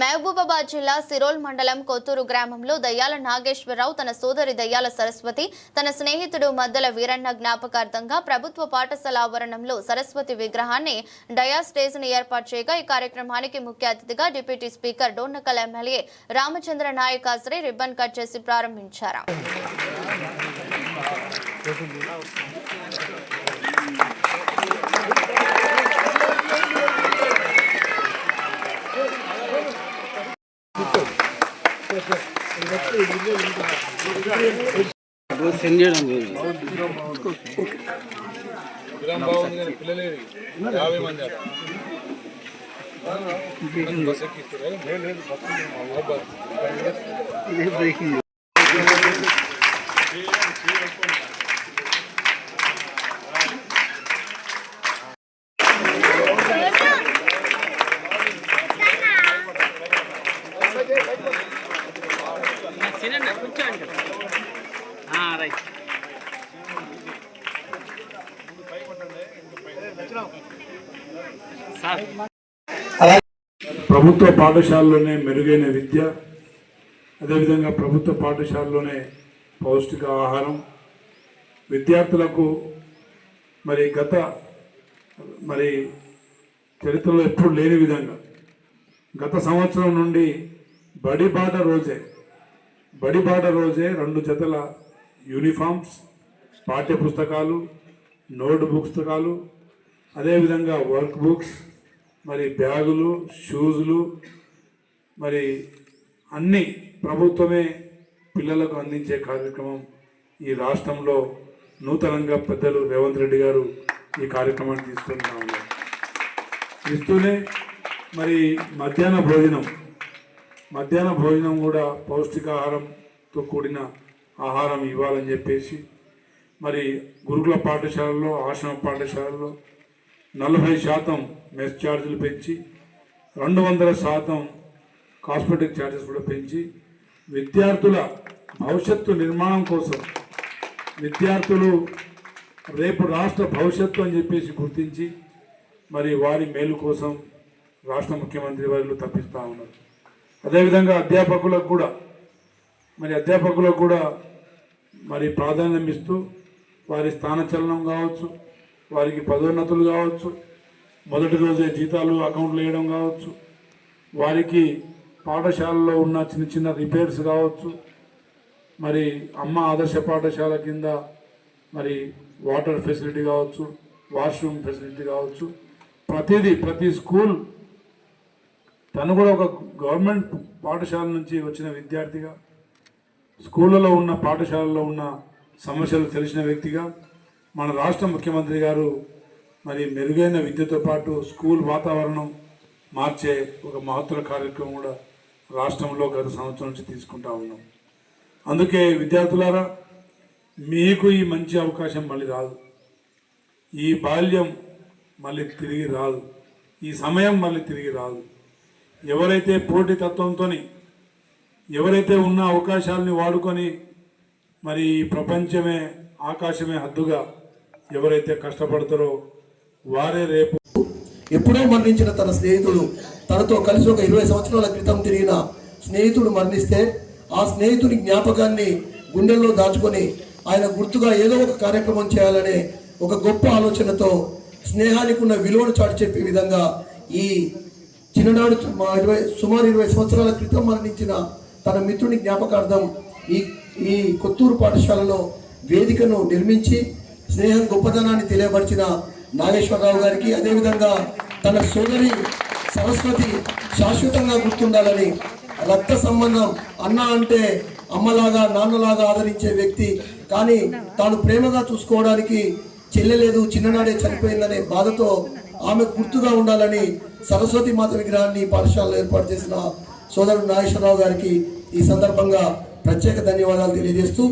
మహబూబాబాద్ జిల్లా సిరోల్ మండలం కొత్తూరు గ్రామంలో దయ్యాల నాగేశ్వరరావు తన సోదరి దయ్యాల సరస్వతి తన స్నేహితుడు మద్దల వీరన్న జ్ఞాపకార్థంగా ప్రభుత్వ పాఠశాల ఆవరణంలో సరస్వతి విగ్రహాన్ని డయా స్టేజ్ ని ఏర్పాటు చేయగా ఈ కార్యక్రమానికి ముఖ్య అతిథిగా deputy speaker Dornakal MLA Ramachandra Naik హాజరై రిబ్బన్ కట్ చేసి ప్రారంభించారు. ప్రభుత్వ పాఠశాలలోనే మెరుగైన విద్య, అదేవిధంగా ప్రభుత్వ పాఠశాలలోనే పౌష్టిక ఆహారం విద్యార్థులకు గత చరిత్రలో ఎప్పుడు లేని విధంగా గత సంవత్సరం నుండి బడిబాట రోజే 2 జతల యూనిఫామ్స్, పాఠ్య పుస్తకాలు, నోట్ పుస్తకాలు, అదేవిధంగా వర్క్ బుక్స్, బ్యాగులు, షూజులు, అన్నీ ప్రభుత్వమే పిల్లలకు అందించే కార్యక్రమం ఈ రాష్ట్రంలో నూతనంగా పెద్దలు రేవంత్ రెడ్డి గారు ఈ కార్యక్రమాన్ని తీసుకుంటా ఉన్నారు. ఇస్తూనే మధ్యాహ్న భోజనం కూడా పౌష్టికాహారంతో కూడిన ఆహారం ఇవ్వాలని చెప్పేసి గురుకుల పాఠశాలలో, ఆశ్రమ పాఠశాలలో 40% మెస్ ఛార్జీలు పెంచి 200% కాస్మెటిక్ ఛార్జెస్ కూడా పెంచి విద్యార్థుల భవిష్యత్తు నిర్మాణం కోసం, విద్యార్థులు రేపు రాష్ట్ర భవిష్యత్తు అని చెప్పేసి గుర్తించి వారి మేలు కోసం రాష్ట్ర ముఖ్యమంత్రి వారు తప్పిస్తూ ఉన్నారు. అదేవిధంగా అధ్యాపకులకు కూడా ప్రాధాన్యం ఇస్తూ వారి స్థానచలనం కావచ్చు, వారికి పదోన్నతులు కావచ్చు, మొదటి రోజే జీతాలు అకౌంట్లు వేయడం కావచ్చు, వారికి పాఠశాలలో ఉన్న చిన్న రిపేర్స్ కావచ్చు, అమ్మ ఆదర్శ పాఠశాల కింద వాటర్ ఫెసిలిటీ కావచ్చు, వాష్రూమ్ ఫెసిలిటీ కావచ్చు, ప్రతి స్కూల్ తను కూడా ఒక గవర్నమెంట్ పాఠశాల నుంచి వచ్చిన విద్యార్థిగా, స్కూళ్ళలో ఉన్న పాఠశాలలో ఉన్న సమస్యలు తెలిసిన వ్యక్తిగా మన రాష్ట్ర ముఖ్యమంత్రి గారు మెరుగైన విద్యతో పాటు స్కూల్ వాతావరణం మార్చే ఒక మహత్తర కార్యక్రమం కూడా రాష్ట్రంలో గత సంవత్సరం నుంచి తీసుకుంటా ఉన్నాం. అందుకే విద్యార్థులారా, మీకు ఈ మంచి అవకాశం మళ్ళీ రాదు, ఈ బాల్యం మళ్ళీ తిరిగి రాదు, ఈ సమయం మళ్ళీ తిరిగి రాదు. ఎవరైతే పోటీతత్వంతో, ఎవరైతే ఉన్న అవకాశాలని వాడుకొని ఈ ప్రపంచమే ఆకాశమే హద్దుగా ఎవరైతే కష్టపడతారో వారే రేపు. ఎప్పుడో మరణించిన తన స్నేహితుడు, తనతో కలిసి ఒక 20 సంవత్సరాల క్రితం తిరిగిన స్నేహితుడు మరణిస్తే ఆ స్నేహితుడి జ్ఞాపకాన్ని గుండెల్లో దాచుకొని ఆయన గుర్తుగా ఏదో ఒక కార్యక్రమం చేయాలనే ఒక గొప్ప ఆలోచనతో స్నేహానికి ఉన్న విలువను చాటి చెప్పే విధంగా ఈ చిన్ననాడు సుమారు 20 సంవత్సరాల క్రితం మరణించిన తన మిత్రుని జ్ఞాపకార్థం ఈ కొత్తూరు పాఠశాలలో వేదికను నిర్మించి స్నేహం గొప్పతనాన్ని తెలియపరిచిన నాగేశ్వరరావు గారికి, అదేవిధంగా తన సోదరి సరస్వతి శాశ్వతంగా గుర్తుండాలని, రక్త సంబంధం అన్న అంటే అమ్మలాగా నాన్నలాగా ఆదరించే వ్యక్తి, కానీ తాను ప్రేమగా చూసుకోవడానికి చెల్లెలేదు, చిన్ననాడే చనిపోయిందనే బాధతో ఆమె గుర్తుగా ఉండాలని సరస్వతి మాత విగ్రహాన్ని పాఠశాలలో ఏర్పాటు చేసిన సోదరుడు నాగేశ్వరరావు గారికి ఈ సందర్భంగా ప్రత్యేక ధన్యవాదాలు తెలియజేస్తూ